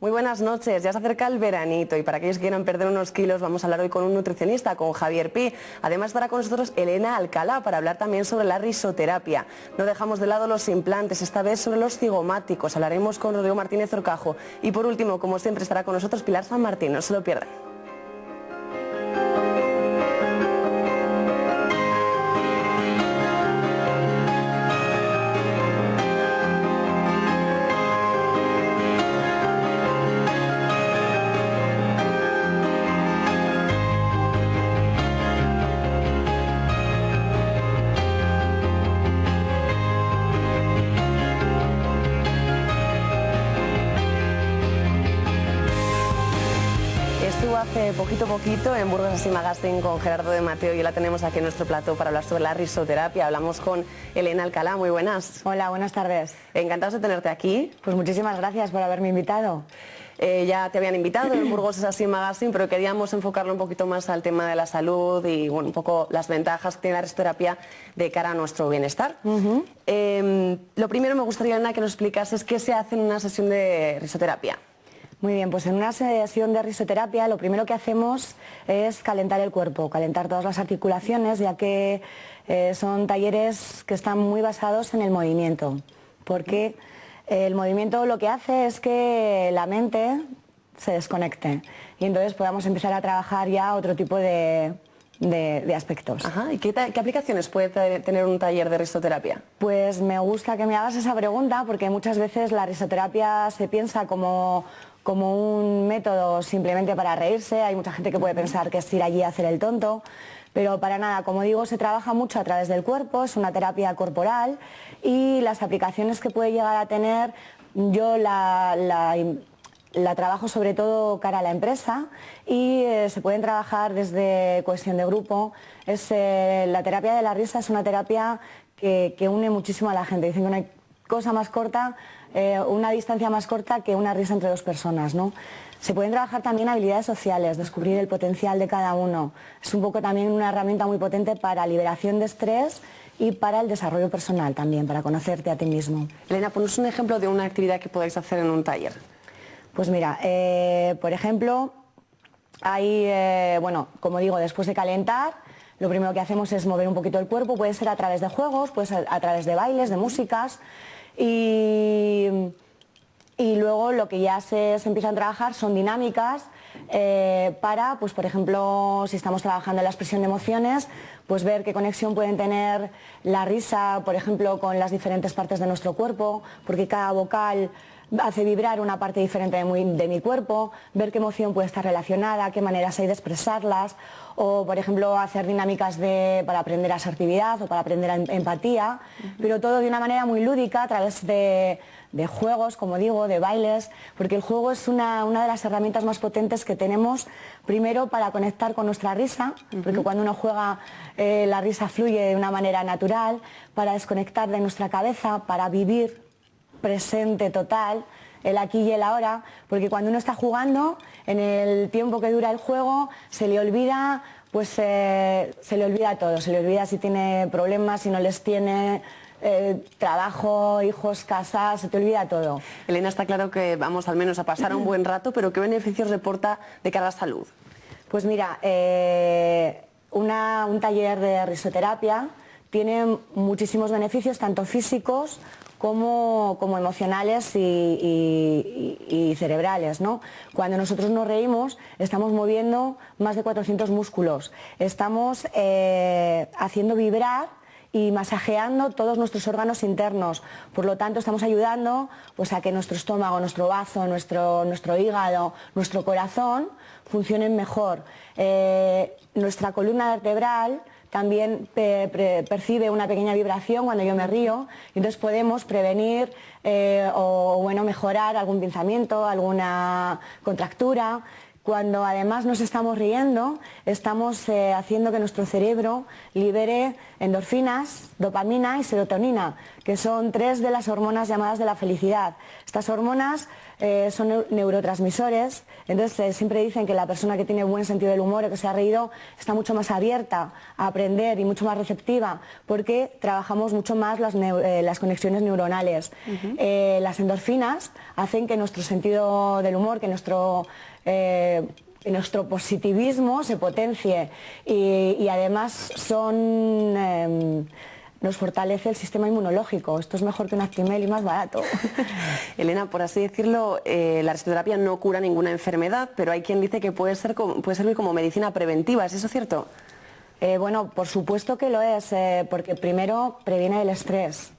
Muy buenas noches, ya se acerca el veranito y para aquellos que quieran perder unos kilos vamos a hablar hoy con un nutricionista, con Javier Pi. Además estará con nosotros Elena Alcalá para hablar también sobre la risoterapia. No dejamos de lado los implantes, esta vez sobre los cigomáticos. Hablaremos con Rodrigo Martínez Orcajo. Y por último, como siempre, estará con nosotros Pilar San Martín, no se lo pierdan. Hace poquito en Burgos Así Magazine con Gerardo de Mateo y la tenemos aquí en nuestro plató para hablar sobre la risoterapia. Hablamos con Elena Alcalá, muy buenas. Hola, buenas tardes. Encantados de tenerte aquí. Pues muchísimas gracias por haberme invitado. Ya te habían invitado en Burgos Así Magazine, pero queríamos enfocarlo un poquito más al tema de la salud y bueno, un poco las ventajas que tiene la risoterapia de cara a nuestro bienestar. Lo primero me gustaría, Elena, que nos explicases qué se hace en una sesión de risoterapia. Muy bien, pues en una sesión de risoterapia lo primero que hacemos es calentar el cuerpo, calentar todas las articulaciones, ya que son talleres que están muy basados en el movimiento, porque el movimiento lo que hace es que la mente se desconecte y entonces podamos empezar a trabajar ya otro tipo de aspectos. Ajá. ¿Y qué aplicaciones puede tener un taller de risoterapia? Pues me gusta que me hagas esa pregunta porque muchas veces la risoterapia se piensa como un método simplemente para reírse. Hay mucha gente que puede pensar que es ir allí a hacer el tonto, pero para nada. Como digo, se trabaja mucho a través del cuerpo, es una terapia corporal y las aplicaciones que puede llegar a tener, yo la trabajo sobre todo cara a la empresa y se pueden trabajar desde cohesión de grupo. La terapia de la risa es una terapia que une muchísimo a la gente. Dicen que no hay cosa más corta, una distancia más corta que una risa entre dos personas, ¿no? Se pueden trabajar también habilidades sociales, descubrir el potencial de cada uno. Es un poco también una herramienta muy potente para liberación de estrés y para el desarrollo personal también, para conocerte a ti mismo. Elena, ponos un ejemplo de una actividad que podáis hacer en un taller. Pues mira, por ejemplo, bueno, como digo, después de calentar, lo primero que hacemos es mover un poquito el cuerpo, puede ser a través de juegos, puede ser a través de bailes, de músicas, y luego lo que ya se empiezan a trabajar son dinámicas para, pues por ejemplo, si estamos trabajando en la expresión de emociones, pues ver qué conexión pueden tener la risa, por ejemplo, con las diferentes partes de nuestro cuerpo, porque cada vocal hace vibrar una parte diferente de mi cuerpo, ver qué emoción puede estar relacionada, qué maneras hay de expresarlas, o por ejemplo hacer dinámicas para aprender asertividad o para aprender empatía, pero todo de una manera muy lúdica a través de juegos, como digo, de bailes, porque el juego es una de las herramientas más potentes que tenemos, primero para conectar con nuestra risa, porque cuando uno juega la risa fluye de una manera natural, para desconectar de nuestra cabeza, para vivir presente total, el aquí y el ahora, porque cuando uno está jugando, en el tiempo que dura el juego, se le olvida, pues se le olvida todo, se le olvida si tiene problemas, si no les tiene, trabajo, hijos, casa, se te olvida todo. Elena, está claro que vamos al menos a pasar un buen rato, pero ¿qué beneficios reporta de cara a la salud? Pues mira, un taller de risoterapia tiene muchísimos beneficios, tanto físicos como emocionales y cerebrales, ¿no? Cuando nosotros nos reímos estamos moviendo más de 400 músculos, estamos haciendo vibrar y masajeando todos nuestros órganos internos, por lo tanto estamos ayudando pues, a que nuestro estómago, nuestro bazo, nuestro hígado, nuestro corazón funcionen mejor. Nuestra columna vertebral también percibe una pequeña vibración cuando yo me río, y entonces podemos prevenir o bueno, mejorar algún pinzamiento, alguna contractura. Cuando además nos estamos riendo, estamos haciendo que nuestro cerebro libere endorfinas, dopamina y serotonina, que son tres de las hormonas llamadas de la felicidad. Estas hormonas son neurotransmisores. Entonces siempre dicen que la persona que tiene buen sentido del humor o que se ha reído está mucho más abierta a aprender y mucho más receptiva, porque trabajamos mucho más las conexiones neuronales. Las endorfinas hacen que nuestro sentido del humor, que nuestro positivismo se potencie y además nos fortalece el sistema inmunológico. Esto es mejor que un Actimel y más barato. Elena, por así decirlo, la risoterapia no cura ninguna enfermedad, pero hay quien dice que puede servir como medicina preventiva. ¿Es eso cierto? Bueno, por supuesto que lo es, porque primero previene el estrés.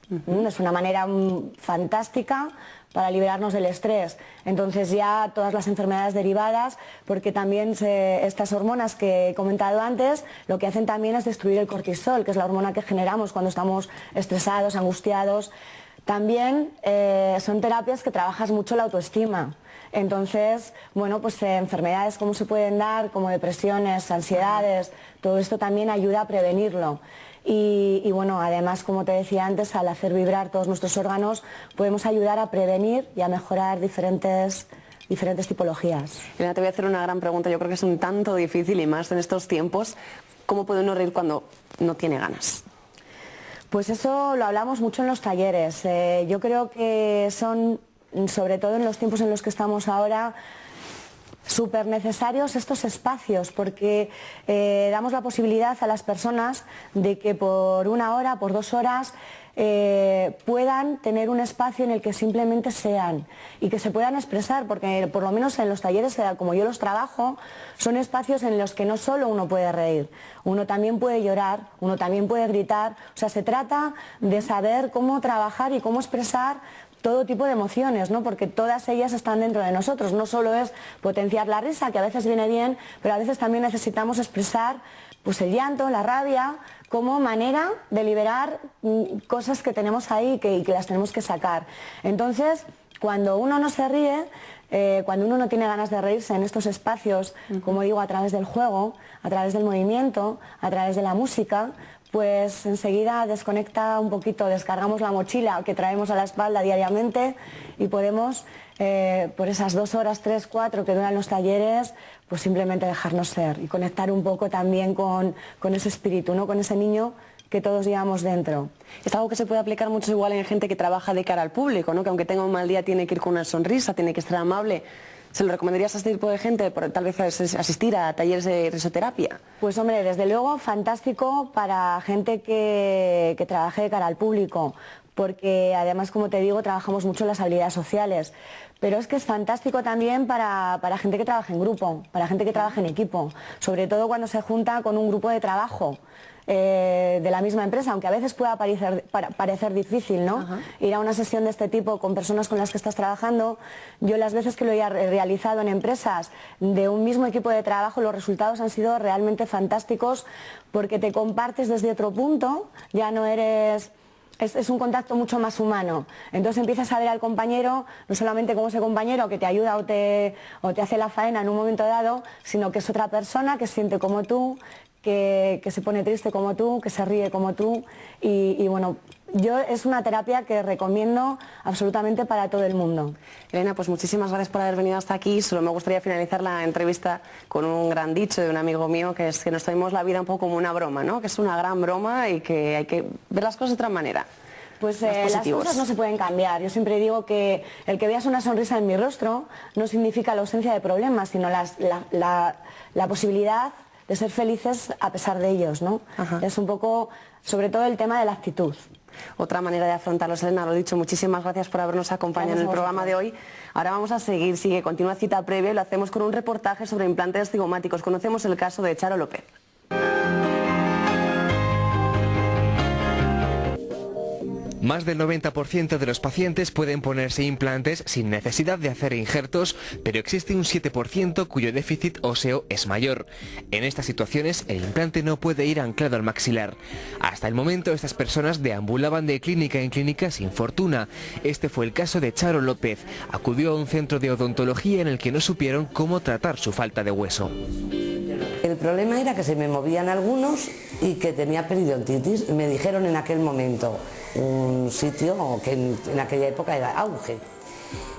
Es una manera fantástica para liberarnos del estrés. Entonces ya todas las enfermedades derivadas, porque también estas hormonas que he comentado antes, lo que hacen también es destruir el cortisol, que es la hormona que generamos cuando estamos estresados, angustiados. También son terapias que trabajas mucho la autoestima. Entonces, bueno, pues enfermedades como se pueden dar, como depresiones, ansiedades, todo esto también ayuda a prevenirlo. Y bueno, además, como te decía antes, al hacer vibrar todos nuestros órganos, podemos ayudar a prevenir y a mejorar diferentes tipologías. Elena, te voy a hacer una gran pregunta, yo creo que es un tanto difícil y más en estos tiempos. ¿Cómo puede uno reír cuando no tiene ganas? Pues eso lo hablamos mucho en los talleres. Yo creo que son, sobre todo en los tiempos en los que estamos ahora, súper necesarios estos espacios, porque damos la posibilidad a las personas de que por 1 hora, por 2 horas, puedan tener un espacio en el que simplemente sean y que se puedan expresar, porque por lo menos en los talleres, como yo los trabajo, son espacios en los que no solo uno puede reír, uno también puede llorar, uno también puede gritar. O sea, se trata de saber cómo trabajar y cómo expresar todo tipo de emociones, ¿no? Porque todas ellas están dentro de nosotros. No solo es potenciar la risa, que a veces viene bien, pero a veces también necesitamos expresar pues el llanto, la rabia, como manera de liberar cosas que tenemos ahí y que las tenemos que sacar. Entonces, cuando uno no se ríe, cuando uno no tiene ganas de reírse en estos espacios, como digo, a través del juego, a través del movimiento, a través de la música, pues enseguida desconecta un poquito, descargamos la mochila que traemos a la espalda diariamente y podemos, por esas 2 horas, 3, 4 que duran los talleres, pues simplemente dejarnos ser y conectar un poco también con ese espíritu, ¿no? Con ese niño que todos llevamos dentro. Es algo que se puede aplicar mucho igual en gente que trabaja de cara al público, ¿no? Que aunque tenga un mal día tiene que ir con una sonrisa, tiene que estar amable. ¿Se lo recomendarías a este tipo de gente, tal vez asistir a talleres de risoterapia? Pues hombre, desde luego fantástico para gente que trabaje de cara al público, porque además, como te digo, trabajamos mucho las habilidades sociales. Pero es que es fantástico también para gente que trabaja en grupo, para gente que trabaja en equipo, sobre todo cuando se junta con un grupo de trabajo de la misma empresa, aunque a veces pueda parecer difícil, ¿no? Ir a una sesión de este tipo con personas con las que estás trabajando. Yo las veces que lo he realizado en empresas de un mismo equipo de trabajo, los resultados han sido realmente fantásticos, porque te compartes desde otro punto, ya no eres... Es un contacto mucho más humano. Entonces empiezas a ver al compañero no solamente como ese compañero que te ayuda o te hace la faena en un momento dado, sino que es otra persona que siente como tú, que se pone triste como tú, que se ríe como tú. Y bueno, es una terapia que recomiendo absolutamente para todo el mundo. Elena, pues muchísimas gracias por haber venido hasta aquí. Solo me gustaría finalizar la entrevista con un gran dicho de un amigo mío, que es que nos tomemos la vida un poco como una broma, ¿no? Que es una gran broma y que hay que ver las cosas de otra manera. Pues las cosas no se pueden cambiar. Yo siempre digo que el que veas una sonrisa en mi rostro no significa la ausencia de problemas, sino la posibilidad de ser felices a pesar de ellos, ¿no? Es un poco, sobre todo, el tema de la actitud. Otra manera de afrontarlos, Elena, lo dicho, muchísimas gracias por habernos acompañado en el programa de hoy. Ahora vamos a seguir, continúa cita previa y lo hacemos con un reportaje sobre implantes cigomáticos. Conocemos el caso de Charo López. Más del 90% de los pacientes pueden ponerse implantes sin necesidad de hacer injertos, pero existe un 7% cuyo déficit óseo es mayor. En estas situaciones, el implante no puede ir anclado al maxilar. Hasta el momento, estas personas deambulaban de clínica en clínica sin fortuna. Este fue el caso de Charo López. Acudió a un centro de odontología en el que no supieron cómo tratar su falta de hueso. El problema era que se me movían algunos y que tenía periodontitis. Me dijeron en aquel momento un sitio que en aquella época era auge.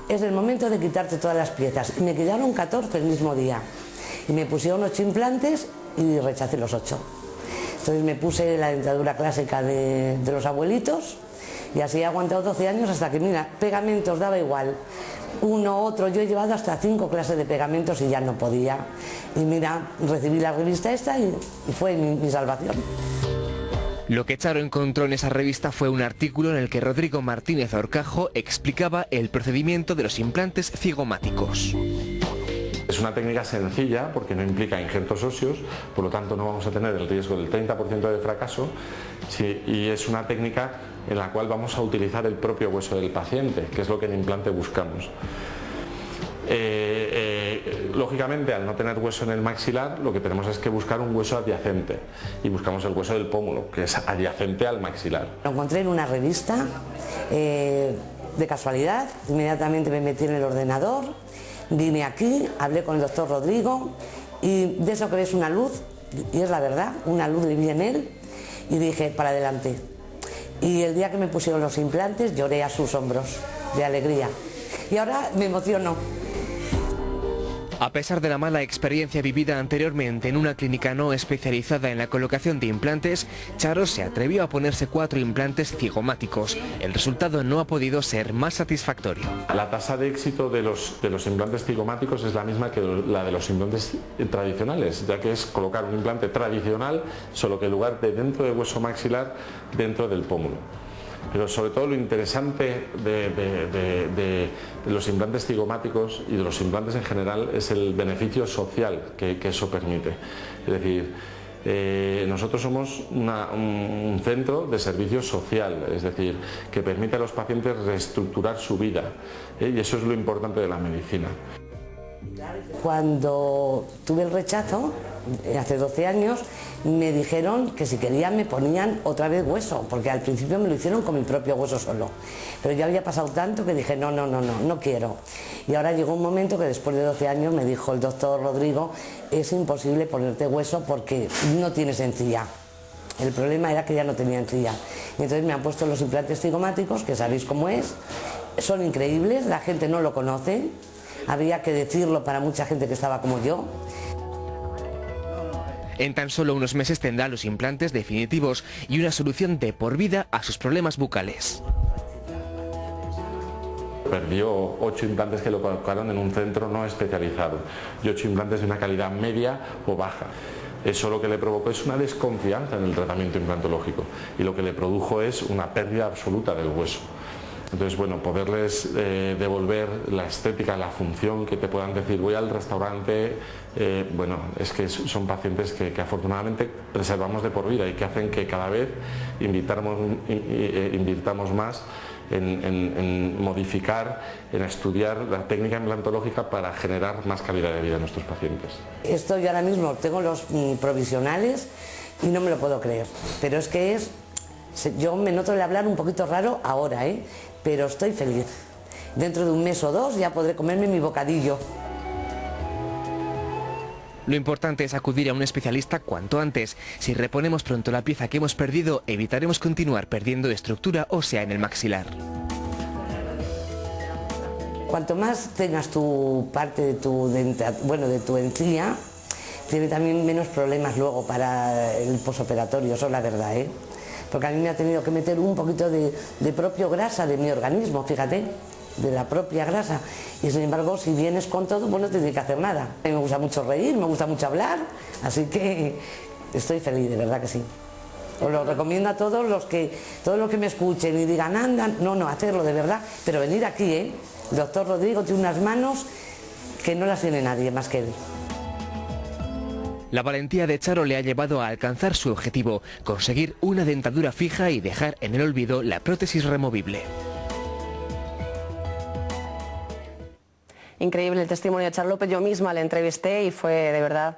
es el momento de quitarte todas las piezas. Y me quedaron 14 el mismo día. Y me pusieron 8 implantes y rechacé los 8. Entonces me puse la dentadura clásica de los abuelitos y así he aguantado 12 años hasta que, mira, pegamentos daba igual. Uno, otro, yo he llevado hasta 5 clases de pegamentos y ya no podía. Y mira, recibí la revista esta y fue mi salvación. Lo que Charo encontró en esa revista fue un artículo en el que Rodrigo Martínez Horcajo explicaba el procedimiento de los implantes cigomáticos. Es una técnica sencilla porque no implica injertos óseos, por lo tanto no vamos a tener el riesgo del 30% de fracaso, y es una técnica en la cual vamos a utilizar el propio hueso del paciente, que es lo que en implante buscamos. Lógicamente, al no tener hueso en el maxilar, lo que tenemos es que buscar un hueso adyacente, y buscamos el hueso del pómulo, que es adyacente al maxilar. Lo encontré en una revista, de casualidad, inmediatamente me metí en el ordenador, vine aquí, hablé con el doctor Rodrigo, y de eso que ves una luz, y es la verdad, una luz le vi en él, y dije, para adelante. Y el día que me pusieron los implantes, lloré a sus hombros, de alegría. Y ahora me emociono. A pesar de la mala experiencia vivida anteriormente en una clínica no especializada en la colocación de implantes, Charo se atrevió a ponerse 4 implantes cigomáticos. El resultado no ha podido ser más satisfactorio. La tasa de éxito de los implantes cigomáticos es la misma que la de los implantes tradicionales, ya que es colocar un implante tradicional, solo que en lugar de dentro del hueso maxilar, dentro del pómulo. Pero sobre todo lo interesante de los implantes cigomáticos y de los implantes en general es el beneficio social que eso permite. Es decir, nosotros somos un centro de servicio social, es decir, que permite a los pacientes reestructurar su vida, y eso es lo importante de la medicina. Cuando tuve el rechazo, hace 12 años, me dijeron que si querían me ponían otra vez hueso, porque al principio me lo hicieron con mi propio hueso solo. Pero ya había pasado tanto que dije, no quiero. Y ahora llegó un momento que después de 12 años me dijo el doctor Rodrigo, es imposible ponerte hueso porque no tienes encía. El problema era que ya no tenía encía. Y entonces me han puesto los implantes cigomáticos, que sabéis cómo es, son increíbles, la gente no lo conoce. Habría que decirlo para mucha gente que estaba como yo. En tan solo unos meses tendrá los implantes definitivos y una solución de por vida a sus problemas bucales. Perdió 8 implantes que lo colocaron en un centro no especializado y 8 implantes de una calidad media o baja. Eso lo que le provocó es una desconfianza en el tratamiento implantológico y lo que le produjo es una pérdida absoluta del hueso. Entonces, bueno, poderles devolver la estética, la función, que te puedan decir voy al restaurante, bueno, es que son pacientes que afortunadamente preservamos de por vida y que hacen que cada vez invirtamos más en modificar, en estudiar la técnica implantológica para generar más calidad de vida a nuestros pacientes. Esto yo ahora mismo tengo los provisionales y no me lo puedo creer, pero es que yo me noto el hablar un poquito raro ahora, pero estoy feliz. Dentro de un mes o 2 ya podré comerme mi bocadillo. Lo importante es acudir a un especialista cuanto antes. Si reponemos pronto la pieza que hemos perdido, evitaremos continuar perdiendo estructura ósea en el maxilar. Cuanto más tengas tu parte de tu encía, tiene también menos problemas luego para el posoperatorio, eso es la verdad, Porque a mí me ha tenido que meter un poquito de propio grasa de mi organismo, fíjate, de la propia grasa. Y sin embargo, si vienes con todo, pues no tienes que hacer nada. A mí me gusta mucho reír, me gusta mucho hablar, así que estoy feliz, de verdad que sí. Os lo recomiendo a todos los que me escuchen y digan, anda, no, hacerlo de verdad, pero venir aquí, El doctor Rodrigo tiene unas manos que no las tiene nadie más que él. La valentía de Charo le ha llevado a alcanzar su objetivo, conseguir una dentadura fija y dejar en el olvido la prótesis removible. Increíble el testimonio de Charo López, yo misma le entrevisté y fue de verdad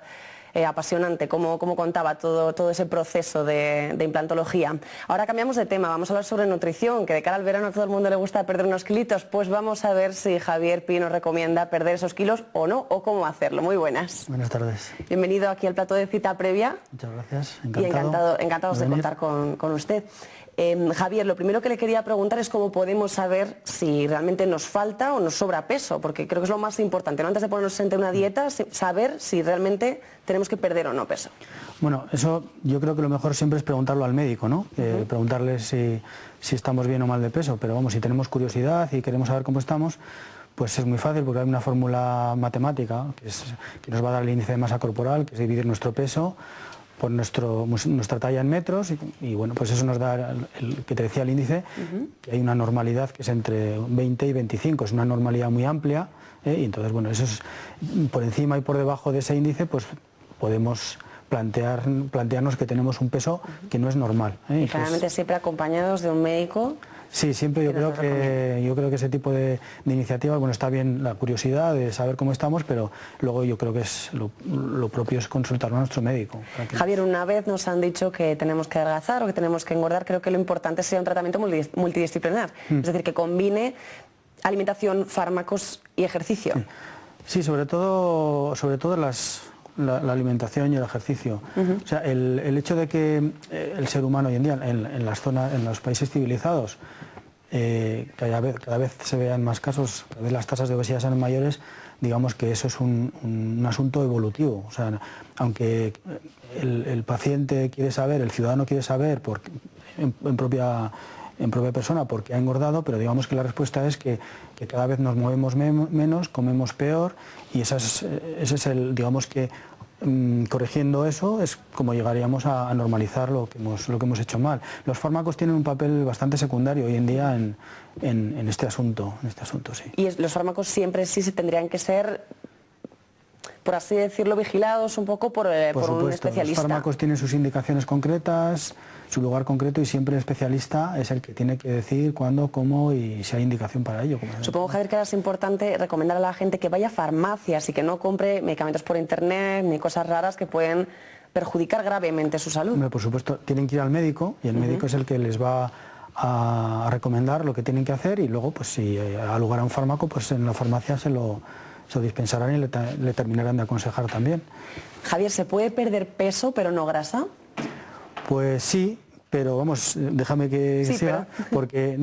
apasionante cómo contaba todo ese proceso de implantología. Ahora cambiamos de tema, vamos a hablar sobre nutrición, que de cara al verano a todo el mundo le gusta perder unos kilitos, pues vamos a ver si Javier Pi nos recomienda perder esos kilos o no, o cómo hacerlo. Muy buenas. Buenas tardes. Bienvenido aquí al plato de Cita Previa. Muchas gracias, encantados de contar con usted. Javier, lo primero que le quería preguntar es cómo podemos saber si realmente nos falta o nos sobra peso, porque creo que es lo más importante, ¿no? Antes de ponernos ante una dieta, saber si realmente tenemos que perder o no peso. Bueno, eso yo creo que lo mejor siempre es preguntarlo al médico, ¿no? Preguntarle si estamos bien o mal de peso, pero vamos, si tenemos curiosidad y queremos saber cómo estamos, pues es muy fácil porque hay una fórmula matemática que nos va a dar el índice de masa corporal, que es dividir nuestro peso por nuestra talla en metros y bueno, pues eso nos da el que te decía el índice, que hay una normalidad que es entre 20 y 25, es una normalidad muy amplia, y entonces bueno, eso es por encima y por debajo de ese índice, pues podemos plantearnos que tenemos un peso que no es normal. Y claramente siempre acompañados de un médico. Sí, siempre yo creo que ese tipo de iniciativas, bueno, está bien la curiosidad de saber cómo estamos, pero luego yo creo que lo propio es consultarlo a nuestro médico. Javier, una vez nos han dicho que tenemos que adelgazar o que tenemos que engordar, creo que lo importante sería un tratamiento multidisciplinar, es decir, que combine alimentación, fármacos y ejercicio. Sí, sobre todo la alimentación y el ejercicio. O sea, el hecho de que el ser humano hoy en día en los países civilizados cada vez se vean más casos, cada vez las tasas de obesidad sean mayores, digamos que eso es un asunto evolutivo. O sea, aunque el paciente quiere saber, el ciudadano quiere saber en propia persona porque ha engordado, pero digamos que la respuesta es que cada vez nos movemos menos, comemos peor y ese es el, digamos que corrigiendo eso es como llegaríamos a normalizar lo que hemos hecho mal. Los fármacos tienen un papel bastante secundario hoy en día en este asunto, sí. Y los fármacos siempre sí se tendrían que ser, por así decirlo, vigilados un poco por un especialista. Los fármacos tienen sus indicaciones concretas, su lugar concreto y siempre el especialista es el que tiene que decir cuándo, cómo y si hay indicación para ello. Supongo, Javier, que ahora es importante recomendar a la gente que vaya a farmacias y que no compre medicamentos por internet ni cosas raras que pueden perjudicar gravemente su salud. Hombre, por supuesto, tienen que ir al médico y el médico es el que les va a recomendar lo que tienen que hacer y luego, pues si ha lugar a un fármaco, pues en la farmacia se lo dispensarán y le terminarán de aconsejar también. Javier, ¿se puede perder peso pero no grasa? Pues sí, pero vamos, déjame que siga, porque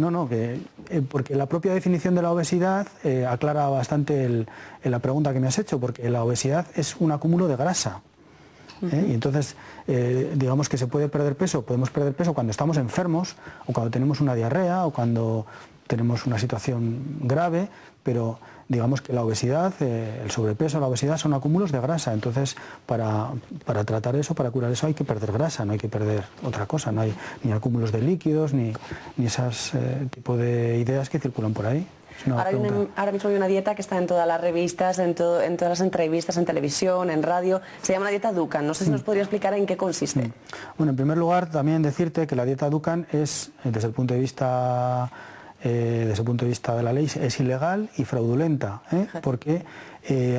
porque la propia definición de la obesidad aclara bastante la pregunta que me has hecho, porque la obesidad es un acúmulo de grasa. Y entonces, digamos que se puede perder peso, podemos perder peso cuando estamos enfermos, o cuando tenemos una diarrea, o cuando tenemos una situación grave, pero digamos que la obesidad, el sobrepeso, la obesidad son acúmulos de grasa, entonces para tratar eso, para curar eso hay que perder grasa, no hay que perder otra cosa, no hay ni acúmulos de líquidos, ni esas tipo de ideas que circulan por ahí. Ahora mismo hay una dieta que está en todas las revistas, en todas las entrevistas, en televisión, en radio, se llama la dieta Dukan, no sé si nos podría explicar en qué consiste. Bueno, en primer lugar también decirte que la dieta Dukan es, desde el punto de vista de la ley, es ilegal y fraudulenta, porque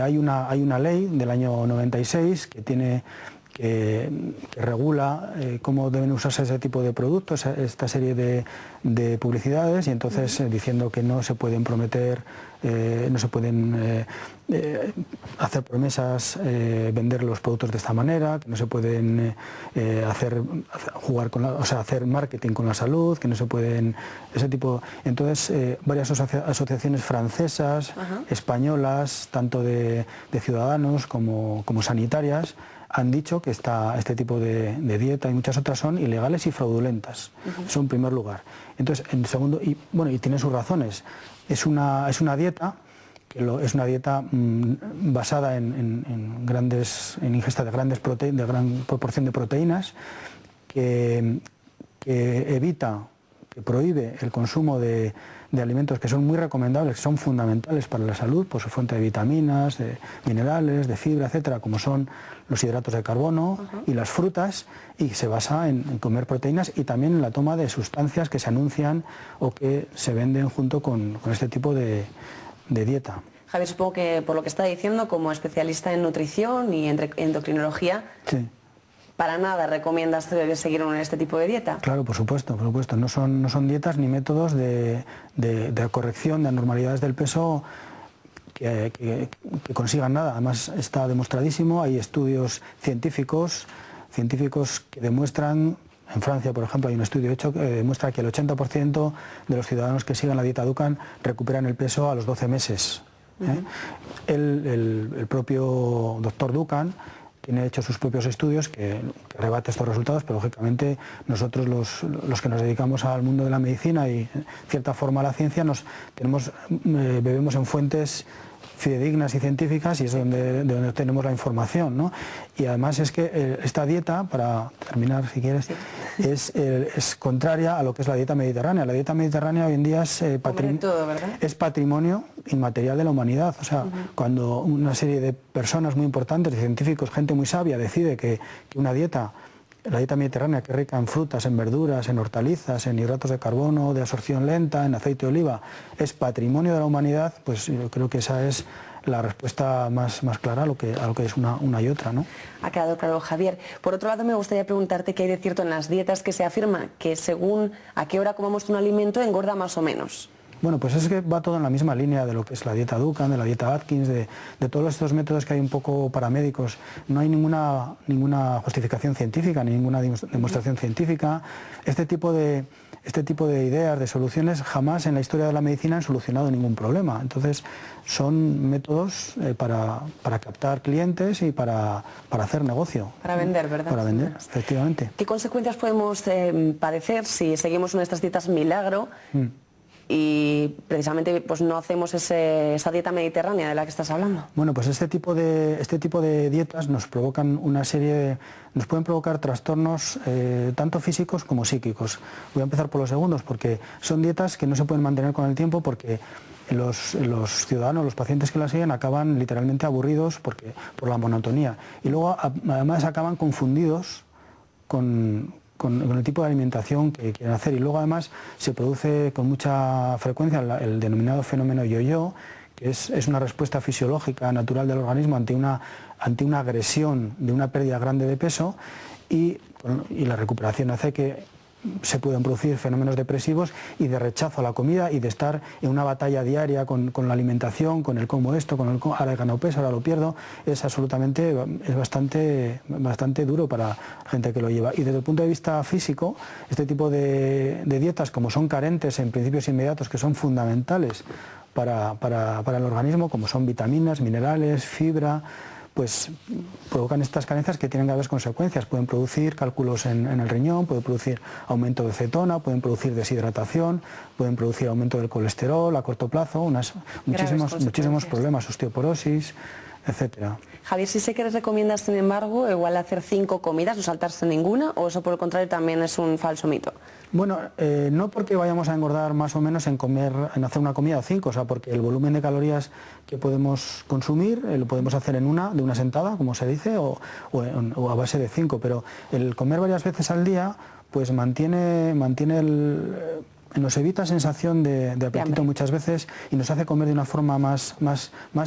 hay una ley del año 96 que regula cómo deben usarse ese tipo de productos, esta serie de publicidades, y entonces diciendo que no se pueden prometer, no se pueden hacer promesas, vender los productos de esta manera, que no se pueden hacer marketing con la salud, que no se pueden, ese tipo. Entonces varias asociaciones francesas, españolas, tanto de ciudadanos como sanitarias, han dicho que este tipo de dieta y muchas otras son ilegales y fraudulentas. Eso en primer lugar. Entonces, en segundo, y tiene sus razones. Es una dieta es una dieta basada en ingesta de gran proporción de proteínas, que prohíbe el consumo de alimentos que son muy recomendables, que son fundamentales para la salud, por su fuente de vitaminas, de minerales, de fibra, etcétera, como son los hidratos de carbono y las frutas, y se basa en comer proteínas y también en la toma de sustancias que se anuncian o que se venden junto con este tipo de dieta. Javier, supongo que por lo que está diciendo, como especialista en nutrición y endocrinología, sí, ¿para nada recomiendas seguir este tipo de dieta? Claro, por supuesto. No son dietas ni métodos de corrección de anormalidades del peso que consigan nada. Además está demostradísimo, hay estudios científicos que demuestran En Francia, por ejemplo, hay un estudio hecho que demuestra que el 80% de los ciudadanos que siguen la dieta Dukan recuperan el peso a los 12 meses. El propio doctor Dukan tiene hecho sus propios estudios que rebate estos resultados, pero lógicamente nosotros los que nos dedicamos al mundo de la medicina y en cierta forma a la ciencia bebemos en fuentes fidedignas y científicas, y es de donde tenemos la información, ¿no? Y además es que esta dieta, para terminar si quieres, es contraria a lo que es la dieta mediterránea. La dieta mediterránea hoy en día es patrimonio inmaterial de la humanidad. O sea, cuando una serie de personas muy importantes, de científicos, gente muy sabia, decide que una dieta, la dieta mediterránea, que es rica en frutas, en verduras, en hortalizas, en hidratos de carbono, de absorción lenta, en aceite de oliva, es patrimonio de la humanidad, pues yo creo que esa es la respuesta más clara a lo que es una y otra, ¿no? Ha quedado claro, Javier. Por otro lado, me gustaría preguntarte qué hay de cierto en las dietas que se afirma que según a qué hora comamos un alimento engorda más o menos. Bueno, pues es que va todo en la misma línea de lo que es la dieta Dukan, de la dieta Atkins, de todos estos métodos que hay un poco paramédicos. No hay ninguna justificación científica, ninguna demostración científica. Este tipo de ideas, de soluciones, jamás en la historia de la medicina han solucionado ningún problema. Entonces, son métodos para captar clientes y para hacer negocio. Para vender, ¿verdad? Para vender, efectivamente. ¿Qué consecuencias podemos padecer si seguimos una de estas dietas milagro y precisamente pues no hacemos esa dieta mediterránea de la que estás hablando? Bueno, pues este tipo de dietas nos provocan nos pueden provocar trastornos tanto físicos como psíquicos. Voy a empezar por los segundos, porque son dietas que no se pueden mantener con el tiempo, porque los ciudadanos, los pacientes que la siguen, acaban literalmente aburridos por la monotonía, y luego además acaban confundidos con el tipo de alimentación que quieren hacer, y luego además se produce con mucha frecuencia el denominado fenómeno yo-yo, que es una respuesta fisiológica natural del organismo ante una agresión de una pérdida grande de peso, y la recuperación hace que se pueden producir fenómenos depresivos y de rechazo a la comida, y de estar en una batalla diaria con la alimentación, con el como esto, ahora he ganado peso, ahora lo pierdo. Es bastante duro para gente que lo lleva. Y desde el punto de vista físico, este tipo de dietas, como son carentes en principios inmediatos que son fundamentales para el organismo, como son vitaminas, minerales, fibra, pues provocan estas carencias que tienen graves consecuencias. Pueden producir cálculos en el riñón, pueden producir aumento de cetona, pueden producir deshidratación, pueden producir aumento del colesterol a corto plazo, muchísimos problemas, osteoporosis, etcétera. Javier, sí sé que les recomiendas, sin embargo, igual hacer 5 comidas, no saltarse ninguna, o eso por el contrario también es un falso mito. Bueno, no porque vayamos a engordar más o menos en hacer una comida 5, o sea, porque el volumen de calorías que podemos consumir lo podemos hacer de una sentada, como se dice, o a base de 5, pero el comer varias veces al día pues nos evita sensación de apetito muchas veces, y nos hace comer de una forma más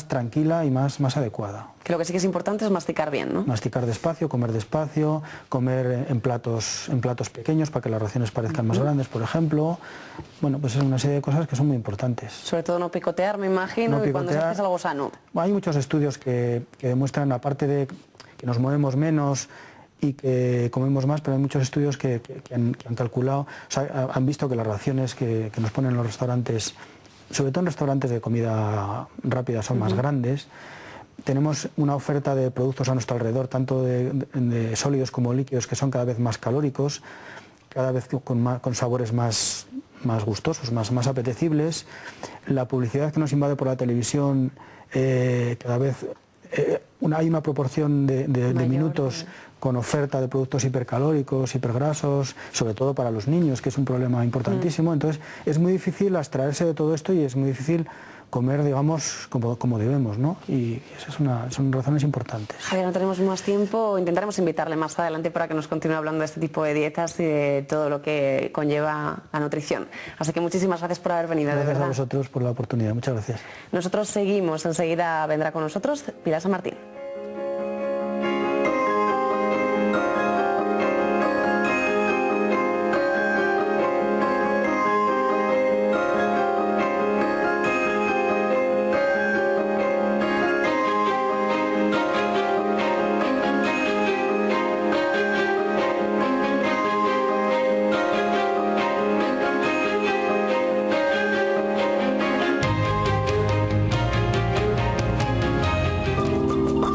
tranquila y más adecuada. Que lo que sí que es importante es masticar bien, ¿no? Masticar despacio, comer en platos pequeños para que las raciones parezcan más grandes, por ejemplo. Bueno, pues es una serie de cosas que son muy importantes. Sobre todo no picotear, me imagino, y cuando se hace algo sano. Hay muchos estudios que demuestran, aparte de que nos movemos menos y que comemos más, pero hay muchos estudios que han calculado, o sea, han visto que las raciones que nos ponen en los restaurantes, sobre todo en restaurantes de comida rápida, son más grandes. Tenemos una oferta de productos a nuestro alrededor, tanto de sólidos como líquidos, que son cada vez más calóricos, cada vez con sabores más gustosos, más apetecibles. La publicidad que nos invade por la televisión, cada vez hay una proporción de minutos con oferta de productos hipercalóricos, hipergrasos, sobre todo para los niños, que es un problema importantísimo. Entonces es muy difícil abstraerse de todo esto, y es muy difícil comer, digamos, como debemos, ¿no? Y esas son razones importantes. Javier, no tenemos más tiempo, intentaremos invitarle más adelante para que nos continúe hablando de este tipo de dietas y de todo lo que conlleva la nutrición. Así que muchísimas gracias por haber venido. Gracias de verdad. A vosotros por la oportunidad, muchas gracias. Nosotros seguimos, enseguida vendrá con nosotros Pilar San Martín.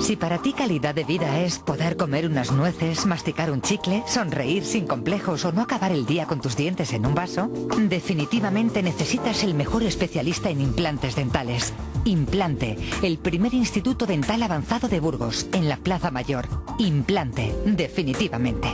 Si para ti calidad de vida es poder comer unas nueces, masticar un chicle, sonreír sin complejos o no acabar el día con tus dientes en un vaso, definitivamente necesitas el mejor especialista en implantes dentales. Implante, el primer instituto dental avanzado de Burgos, en la Plaza Mayor. Implante, definitivamente.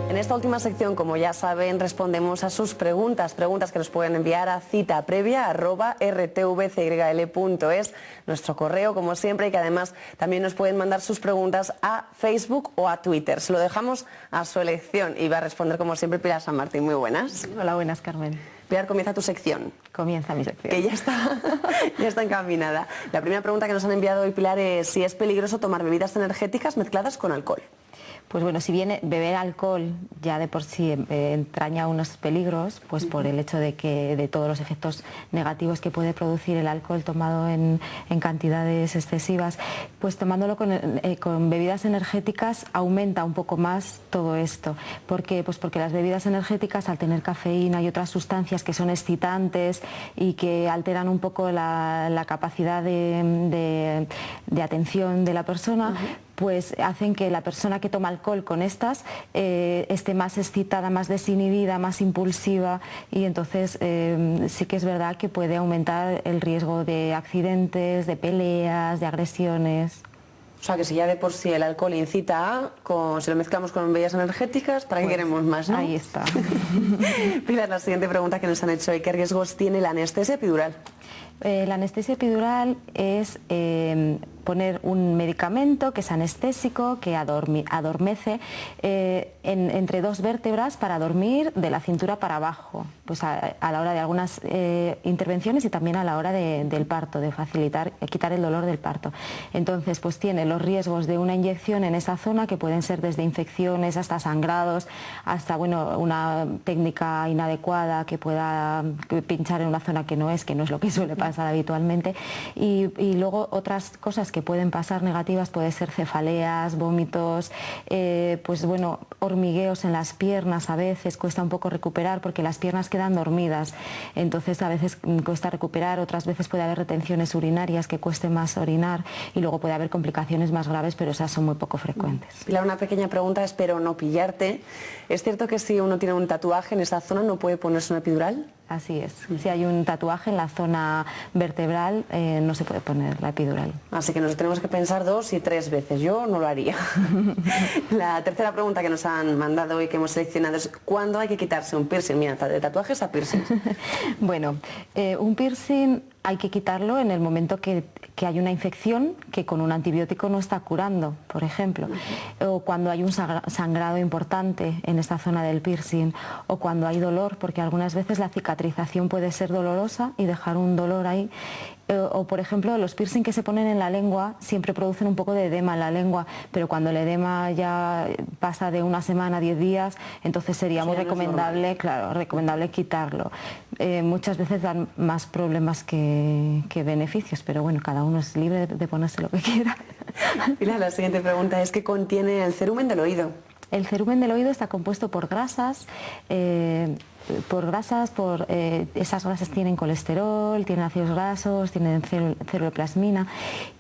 En esta última sección, como ya saben, respondemos a sus preguntas que nos pueden enviar a citaprevia@rtvcyl.es, nuestro correo, como siempre, y que además también nos pueden mandar sus preguntas a Facebook o a Twitter. Se lo dejamos a su elección y va a responder, como siempre, Pilar San Martín. Muy buenas. Hola, buenas, Carmen. Pilar, comienza tu sección. Comienza mi sección. Que ya está encaminada. La primera pregunta que nos han enviado hoy, Pilar, es si es peligroso tomar bebidas energéticas mezcladas con alcohol. Pues bueno, si bien beber alcohol ya de por sí entraña unos peligros, pues por el hecho de todos los efectos negativos que puede producir el alcohol tomado en cantidades excesivas, pues tomándolo con bebidas energéticas aumenta un poco más todo esto. ¿Por qué? Pues porque las bebidas energéticas, al tener cafeína y otras sustancias que son excitantes y que alteran un poco la capacidad de atención de la persona, pues hacen que la persona que toma alcohol con estas esté más excitada, más desinhibida, más impulsiva, y entonces sí que es verdad que puede aumentar el riesgo de accidentes, de peleas, de agresiones. O sea, que si ya de por sí el alcohol incita si lo mezclamos con bebidas energéticas, ¿para qué queremos más, no? Ahí está. Pilar, la siguiente pregunta que nos han hecho hoy: ¿qué riesgos tiene la anestesia epidural? La anestesia epidural es poner un medicamento que es anestésico, que adormece entre dos vértebras para dormir de la cintura para abajo, pues a la hora de algunas intervenciones y también a la hora del parto, de quitar el dolor del parto. Entonces, pues tiene los riesgos de una inyección en esa zona, que pueden ser desde infecciones hasta sangrados, hasta una técnica inadecuada que pueda pinchar en una zona que no es lo que suele pasar habitualmente, y luego otras cosas que pueden pasar negativas puede ser cefaleas, vómitos, hormigueos en las piernas. A veces cuesta un poco recuperar porque las piernas quedan dormidas, entonces a veces cuesta recuperar, otras veces puede haber retenciones urinarias que cueste más orinar, y luego puede haber complicaciones más graves, pero esas son muy poco frecuentes. Pilar, una pequeña pregunta, espero no pillarte. ¿Es cierto que si uno tiene un tatuaje en esa zona no puede ponerse una epidural? Así es. Si hay un tatuaje en la zona vertebral, no se puede poner la epidural. Así que nos tenemos que pensar 2 y 3 veces. Yo no lo haría. La tercera pregunta que nos han mandado hoy, que hemos seleccionado, es ¿cuándo hay que quitarse un piercing? Mira, de tatuajes a piercing. Bueno, un piercing hay que quitarlo en el momento que hay una infección que con un antibiótico no está curando, por ejemplo, o cuando hay un sangrado importante en esta zona del piercing, o cuando hay dolor, porque algunas veces la cicatrización puede ser dolorosa y dejar un dolor ahí. O por ejemplo, los piercing que se ponen en la lengua siempre producen un poco de edema en la lengua, pero cuando el edema ya pasa de una semana a 10 días, entonces sería muy recomendable, recomendable quitarlo. Muchas veces dan más problemas que beneficios, pero bueno, cada uno es libre de ponerse lo que quiera. Pilar, la siguiente pregunta es ¿qué contiene el cerumen del oído? El cerumen del oído está compuesto por grasas. Esas grasas tienen colesterol, tienen ácidos grasos, tienen ceruloplasmina,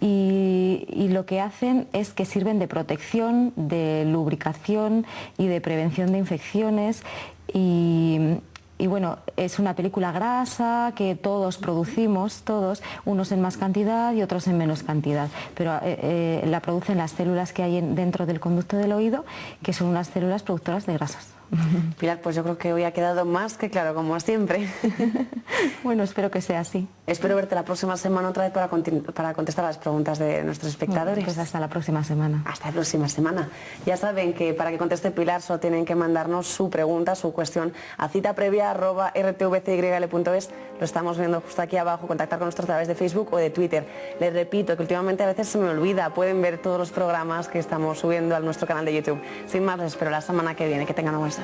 y lo que hacen es que sirven de protección, de lubricación y de prevención de infecciones, y bueno, es una película grasa que todos producimos, unos en más cantidad y otros en menos cantidad, pero la producen las células que hay dentro del conducto del oído, que son unas células productoras de grasas. Pilar, pues yo creo que hoy ha quedado más que claro, como siempre. Bueno, espero que sea así. Espero verte la próxima semana otra vez para contestar a las preguntas de nuestros espectadores. Pues hasta la próxima semana. Hasta la próxima semana. Ya saben que para que conteste Pilar solo tienen que mandarnos su pregunta, su cuestión a citaprevia@rtvcyl.es. Lo estamos viendo justo aquí abajo, contactar con nosotros a través de Facebook o de Twitter. Les repito que últimamente a veces se me olvida, pueden ver todos los programas que estamos subiendo a nuestro canal de YouTube. Sin más, les espero la semana que viene. Que tengan una buena semana.